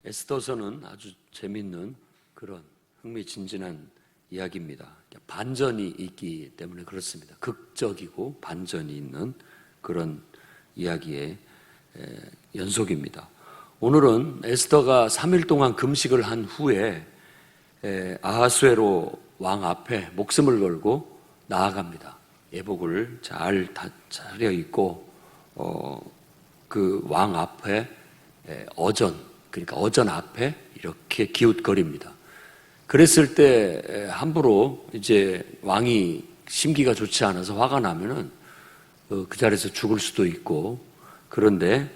에스더서는 아주 재밌는 그런 흥미진진한 이야기입니다. 반전이 있기 때문에 그렇습니다. 극적이고 반전이 있는 그런 이야기의 연속입니다. 오늘은 에스더가 3일 동안 금식을 한 후에 아하수에로 왕 앞에 목숨을 걸고 나아갑니다. 예복을 잘 차려입고 그 왕 앞에 그러니까 어전 앞에 이렇게 기웃거립니다. 그랬을 때 함부로 이제 왕이 심기가 좋지 않아서 화가 나면은 그 자리에서 죽을 수도 있고, 그런데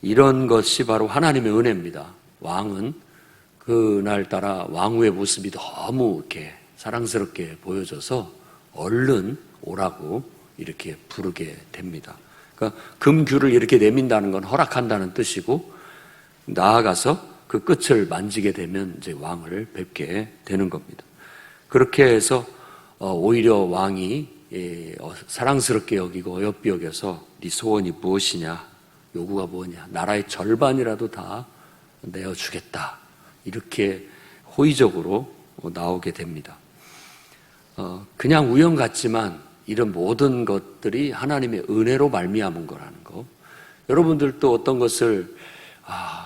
이런 것이 바로 하나님의 은혜입니다. 왕은 그날따라 왕후의 모습이 너무 이렇게 사랑스럽게 보여져서 얼른 오라고 이렇게 부르게 됩니다. 그러니까 금규를 이렇게 내민다는 건 허락한다는 뜻이고, 나아가서 그 끝을 만지게 되면 이제 왕을 뵙게 되는 겁니다. 그렇게 해서 오히려 왕이 사랑스럽게 여기고 어여삐 여겨서 네 소원이 무엇이냐, 요구가 뭐냐, 나라의 절반이라도 다 내어주겠다, 이렇게 호의적으로 나오게 됩니다. 그냥 우연 같지만 이런 모든 것들이 하나님의 은혜로 말미암은 거라는 거. 여러분들도 어떤 것을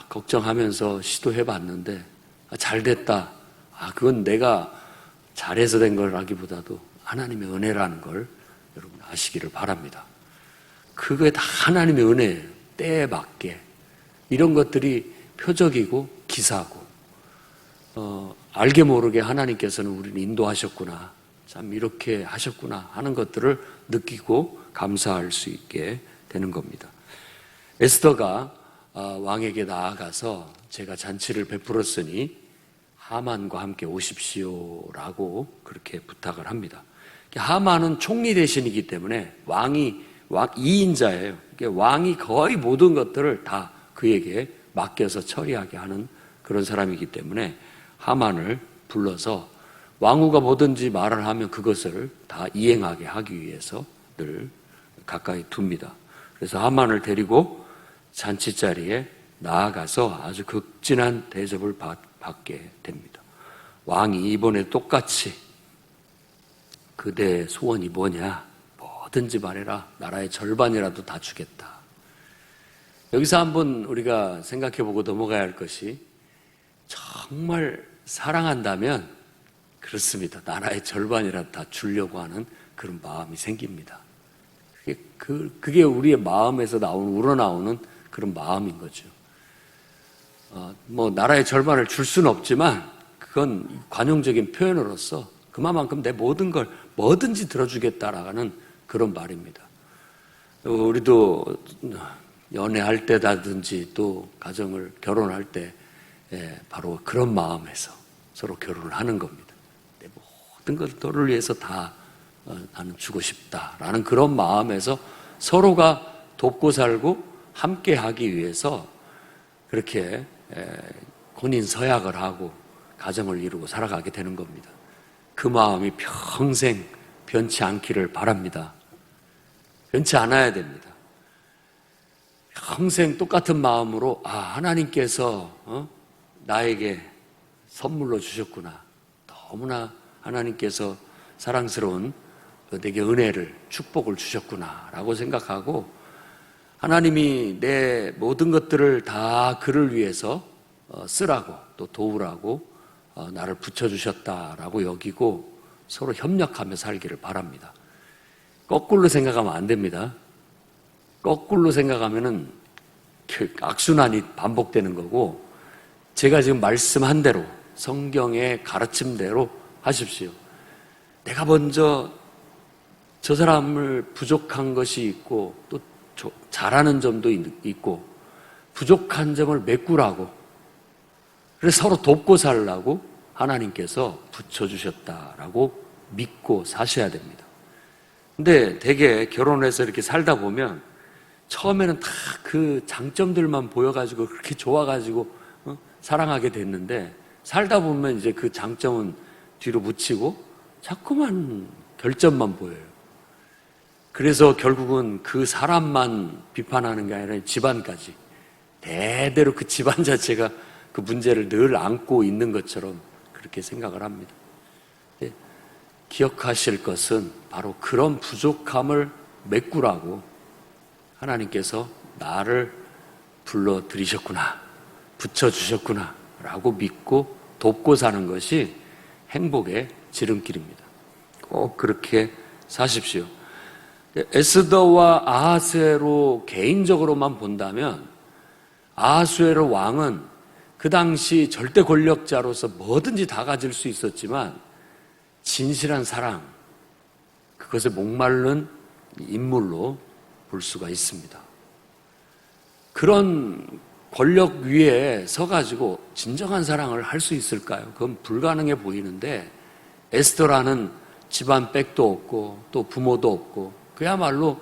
걱정하면서 시도해봤는데 잘 됐다, 그건 내가 잘해서 된 거라기보다도 하나님의 은혜라는 걸 여러분 아시기를 바랍니다. 그게 다 하나님의 은혜예요. 때에 맞게 이런 것들이 표적이고 기사고, 알게 모르게 하나님께서는 우리를 인도하셨구나, 참 이렇게 하셨구나 하는 것들을 느끼고 감사할 수 있게 되는 겁니다. 에스더가 왕에게 나아가서 제가 잔치를 베풀었으니 하만과 함께 오십시오라고 그렇게 부탁을 합니다. 하만은 총리 대신이기 때문에 왕이 2인자예요. 왕이 거의 모든 것들을 다 그에게 맡겨서 처리하게 하는 그런 사람이기 때문에 하만을 불러서 왕후가 뭐든지 말을 하면 그것을 다 이행하게 하기 위해서 늘 가까이 둡니다. 그래서 하만을 데리고 잔치 자리에 나아가서 아주 극진한 대접을 받게 됩니다. 왕이 이번에 똑같이 그대의 소원이 뭐냐, 뭐든지 말해라, 나라의 절반이라도 다 주겠다. 여기서 한번 우리가 생각해보고 넘어가야 할 것이, 정말 사랑한다면 그렇습니다. 나라의 절반이라도 다 주려고 하는 그런 마음이 생깁니다. 그게 우리의 마음에서 우러나오는 그런 마음인 거죠. 나라의 절반을 줄 수는 없지만 그건 관용적인 표현으로서 그만큼 내 모든 걸 뭐든지 들어주겠다라는 그런 말입니다. 우리도 연애할 때라든지 또 결혼할 때 바로 그런 마음에서 서로 결혼을 하는 겁니다. 내 모든 걸 너를 위해서 다 나는 주고 싶다라는 그런 마음에서 서로가 돕고 살고 함께 하기 위해서 그렇게 혼인 서약을 하고 가정을 이루고 살아가게 되는 겁니다. 그 마음이 평생 변치 않기를 바랍니다. 변치 않아야 됩니다. 평생 똑같은 마음으로 하나님께서 나에게 선물로 주셨구나, 너무나 하나님께서 사랑스러운 내게 은혜를, 축복을 주셨구나 라고 생각하고, 하나님이 내 모든 것들을 다 그를 위해서 쓰라고 또 도우라고 나를 붙여주셨다라고 여기고 서로 협력하며 살기를 바랍니다. 거꾸로 생각하면 안 됩니다. 거꾸로 생각하면은 악순환이 반복되는 거고, 제가 지금 말씀한 대로 성경의 가르침대로 하십시오. 내가 먼저 저 사람을 부족한 것이 있고 또 잘하는 점도 있고 부족한 점을 메꾸라고, 그래서 서로 돕고 살라고 하나님께서 붙여주셨다라고 믿고 사셔야 됩니다. 근데 되게 결혼해서 이렇게 살다 보면 처음에는 다 그 장점들만 보여가지고 그렇게 좋아가지고 사랑하게 됐는데, 살다 보면 이제 그 장점은 뒤로 묻히고 자꾸만 결점만 보여요. 그래서 결국은 그 사람만 비판하는 게 아니라 집안까지, 대대로 그 집안 자체가 그 문제를 늘 안고 있는 것처럼 그렇게 생각을 합니다. 기억하실 것은 바로 그런 부족함을 메꾸라고 하나님께서 나를 불러들이셨구나, 붙여주셨구나 라고 믿고 돕고 사는 것이 행복의 지름길입니다. 꼭 그렇게 사십시오. 에스더와 아하수에로 개인적으로만 본다면 아하수에로 왕은 그 당시 절대 권력자로서 뭐든지 다 가질 수 있었지만 진실한 사랑, 그것에 목마른 인물로 볼 수가 있습니다. 그런 권력 위에 서가지고 진정한 사랑을 할 수 있을까요? 그건 불가능해 보이는데 에스더라는 집안 백도 없고 또 부모도 없고 그야말로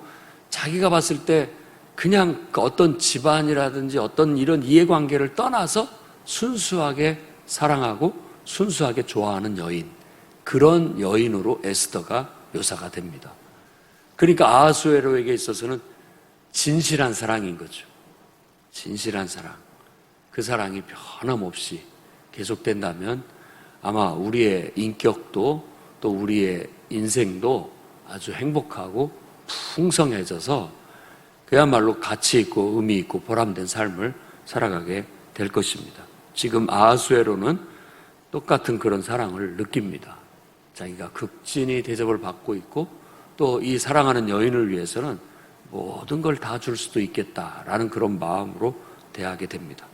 자기가 봤을 때 그냥 어떤 집안이라든지 어떤 이런 이해관계를 떠나서 순수하게 사랑하고 순수하게 좋아하는 여인, 그런 여인으로 에스더가 묘사가 됩니다. 그러니까 아하수에로에게 있어서는 진실한 사랑인 거죠. 진실한 사랑. 그 사랑이 변함없이 계속된다면 아마 우리의 인격도 또 우리의 인생도 아주 행복하고 풍성해져서 그야말로 가치 있고 의미 있고 보람된 삶을 살아가게 될 것입니다. 지금 아하수에로는 똑같은 그런 사랑을 느낍니다. 자기가 극진히 대접을 받고 있고 또 이 사랑하는 여인을 위해서는 모든 걸 다 줄 수도 있겠다라는 그런 마음으로 대하게 됩니다.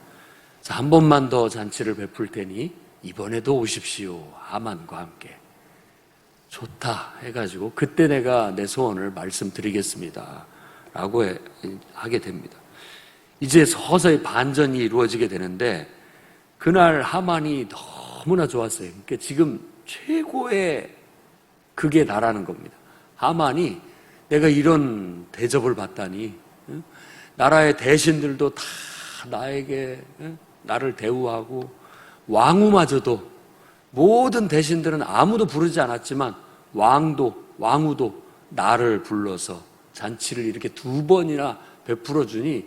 자, 한 번만 더 잔치를 베풀 테니 이번에도 오십시오. 하만과 함께. 좋다 해가지고 그때 내가 내 소원을 말씀드리겠습니다 라고 하게 됩니다. 이제 서서히 반전이 이루어지게 되는데 그날 하만이 너무나 좋았어요. 그러니까 지금 최고의 극에 달하는 겁니다. 하만이 내가 이런 대접을 받다니, 나라의 대신들도 다 나에게 나를 대우하고 왕후마저도, 모든 대신들은 아무도 부르지 않았지만 왕후도 나를 불러서 잔치를 이렇게 2번이나 베풀어 주니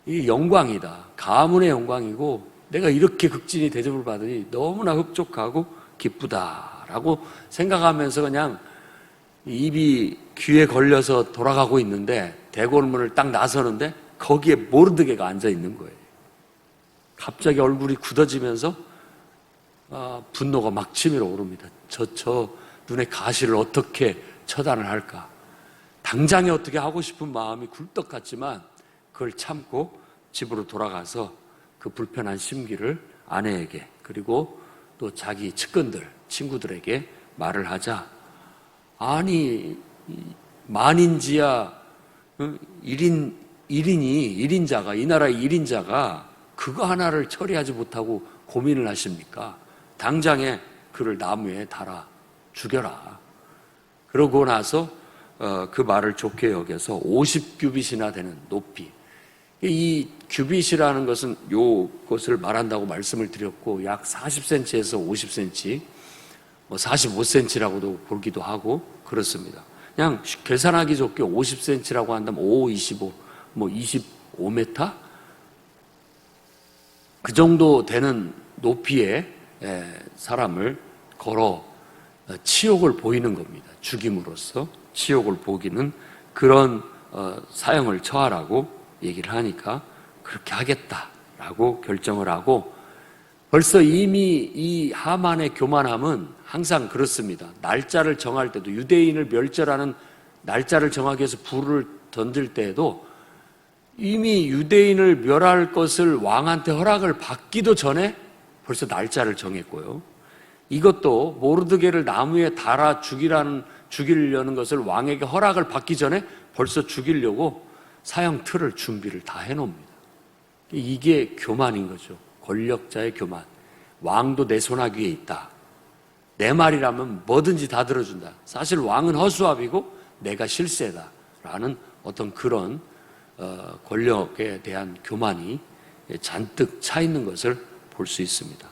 이 영광이다. 가문의 영광이고 내가 이렇게 극진히 대접을 받으니 너무나 흡족하고 기쁘다라고 생각하면서 그냥 입이 귀에 걸려서 돌아가고 있는데 대궐문을 딱 나서는데 거기에 모르드게가 앉아 있는 거예요. 갑자기 얼굴이 굳어지면서 분노가 막 치밀어 오릅니다. 저 눈에 가시를 어떻게 처단을 할까? 당장에 어떻게 하고 싶은 마음이 굴떡 같지만 그걸 참고 집으로 돌아가서 그 불편한 심기를 아내에게 그리고 또 자기 측근들, 친구들에게 말을 하자. 아니, 만인지야 1인자가, 이 나라의 1인자가 그거 하나를 처리하지 못하고 고민을 하십니까? 당장에 그를 나무에 달아 죽여라. 그러고 나서 그 말을 좋게 여겨서 50규빗이나 되는 높이. 이 규빗이라는 것은 요것을 말한다고 말씀을 드렸고 약 40cm에서 50cm, 45cm라고도 보기도 하고 그렇습니다. 그냥 계산하기 좋게 50cm라고 한다면 5, 25, 25m? 그 정도 되는 높이의 사람을 걸어 치욕을 보이는 겁니다. 죽임으로써 치욕을 보기는 그런 사형을 처하라고 얘기를 하니까 그렇게 하겠다라고 결정을 하고 벌써 이미 이 하만의 교만함은 항상 그렇습니다. 날짜를 정할 때도 유대인을 멸절하는 날짜를 정하기 위해서 불을 던질 때에도 이미 유대인을 멸할 것을 왕한테 허락을 받기도 전에 벌써 날짜를 정했고요. 이것도 모르드게를 나무에 달아 죽이려는 것을 왕에게 허락을 받기 전에 벌써 죽이려고 사형 틀을 준비를 다 해놓습니다. 이게 교만인 거죠. 권력자의 교만. 왕도 내 손아귀에 있다. 내 말이라면 뭐든지 다 들어준다. 사실 왕은 허수아비고 내가 실세다. 라는 어떤 그런 권력에 대한 교만이 잔뜩 차 있는 것을 볼 수 있습니다.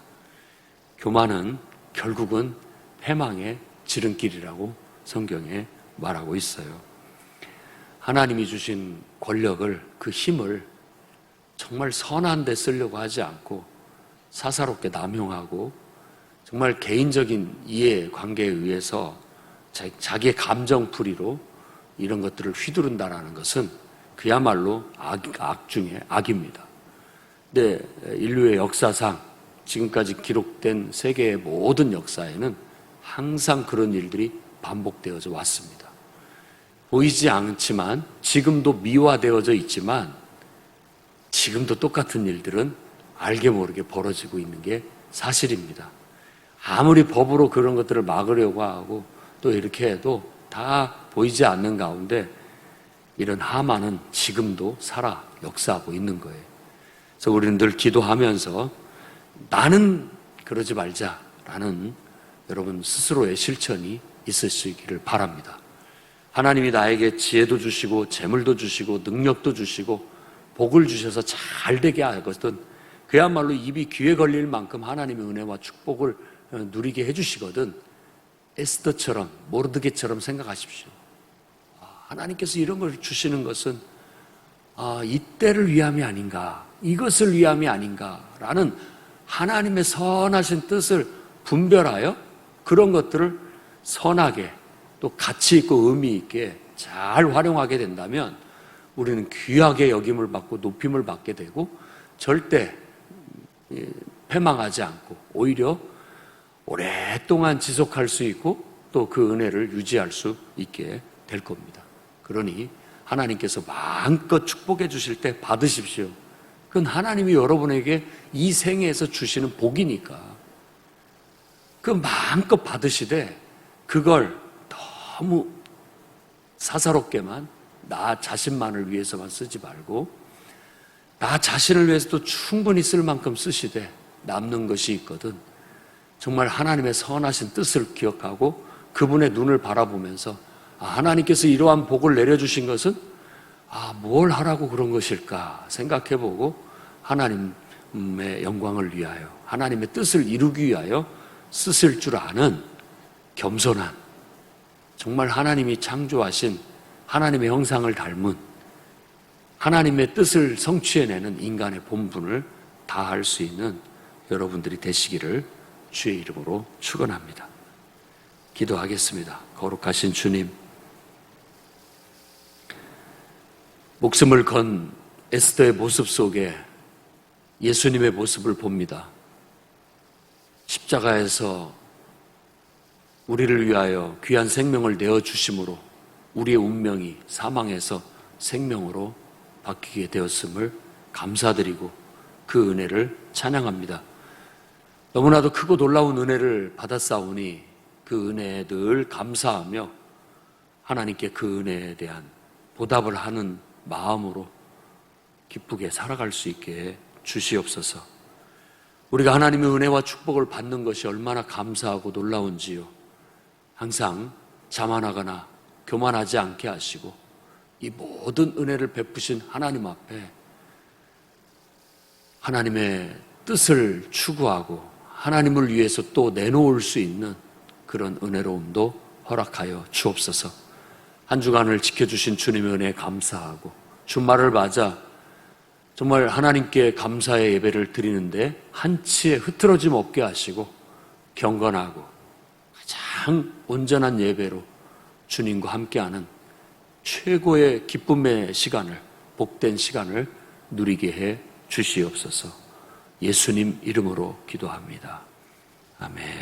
교만은 결국은 패망의 지름길이라고 성경에 말하고 있어요. 하나님이 주신 권력을, 그 힘을 정말 선한 데 쓰려고 하지 않고 사사롭게 남용하고 정말 개인적인 이해 관계에 의해서 자기의 감정풀이로 이런 것들을 휘두른다라는 것은 그야말로 악 중에 악입니다. 근데 인류의 역사상 지금까지 기록된 세계의 모든 역사에는 항상 그런 일들이 반복되어져 왔습니다. 보이지 않지만 지금도 미화되어져 있지만 지금도 똑같은 일들은 알게 모르게 벌어지고 있는 게 사실입니다. 아무리 법으로 그런 것들을 막으려고 하고 또 이렇게 해도 다 보이지 않는 가운데 이런 하만은 지금도 살아 역사하고 있는 거예요. 그래서 우리는 늘 기도하면서 나는 그러지 말자라는 여러분 스스로의 실천이 있을 수 있기를 바랍니다. 하나님이 나에게 지혜도 주시고 재물도 주시고 능력도 주시고 복을 주셔서 잘 되게 하거든 그야말로 입이 귀에 걸릴 만큼 하나님의 은혜와 축복을 누리게 해주시거든 에스더처럼 모르드게처럼 생각하십시오. 하나님께서 이런 걸 주시는 것은 이때를 위함이 아닌가, 이것을 위함이 아닌가라는 하나님의 선하신 뜻을 분별하여 그런 것들을 선하게 또 가치 있고 의미 있게 잘 활용하게 된다면 우리는 귀하게 여김을 받고 높임을 받게 되고 절대 패망하지 않고 오히려 오랫동안 지속할 수 있고 또 그 은혜를 유지할 수 있게 될 겁니다. 그러니 하나님께서 마음껏 축복해 주실 때 받으십시오. 그건 하나님이 여러분에게 이 생애에서 주시는 복이니까 그 마음껏 받으시되 그걸 너무 사사롭게만 나 자신만을 위해서만 쓰지 말고 나 자신을 위해서도 충분히 쓸 만큼 쓰시되 남는 것이 있거든 정말 하나님의 선하신 뜻을 기억하고 그분의 눈을 바라보면서 하나님께서 이러한 복을 내려주신 것은 뭘 하라고 그런 것일까 생각해보고 하나님의 영광을 위하여 하나님의 뜻을 이루기 위하여 쓰실 줄 아는 겸손한 정말 하나님이 창조하신 하나님의 형상을 닮은 하나님의 뜻을 성취해내는 인간의 본분을 다할 수 있는 여러분들이 되시기를 주의 이름으로 축원합니다. 기도하겠습니다. 거룩하신 주님, 목숨을 건 에스더의 모습 속에 예수님의 모습을 봅니다. 십자가에서 우리를 위하여 귀한 생명을 내어주심으로 우리의 운명이 사망에서 생명으로 바뀌게 되었음을 감사드리고 그 은혜를 찬양합니다. 너무나도 크고 놀라운 은혜를 받았사오니 그 은혜에 늘 감사하며 하나님께 그 은혜에 대한 보답을 하는 마음으로 기쁘게 살아갈 수 있게 주시옵소서. 우리가 하나님의 은혜와 축복을 받는 것이 얼마나 감사하고 놀라운지요. 항상 자만하거나 교만하지 않게 하시고 이 모든 은혜를 베푸신 하나님 앞에 하나님의 뜻을 추구하고 하나님을 위해서 또 내놓을 수 있는 그런 은혜로움도 허락하여 주옵소서. 한 주간을 지켜주신 주님의 은혜에 감사하고 주말을 맞아 정말 하나님께 감사의 예배를 드리는데 한치의 흐트러짐 없게 하시고 경건하고 가장 온전한 예배로 주님과 함께하는 최고의 기쁨의 시간을 복된 시간을 누리게 해 주시옵소서. 예수님 이름으로 기도합니다. 아멘.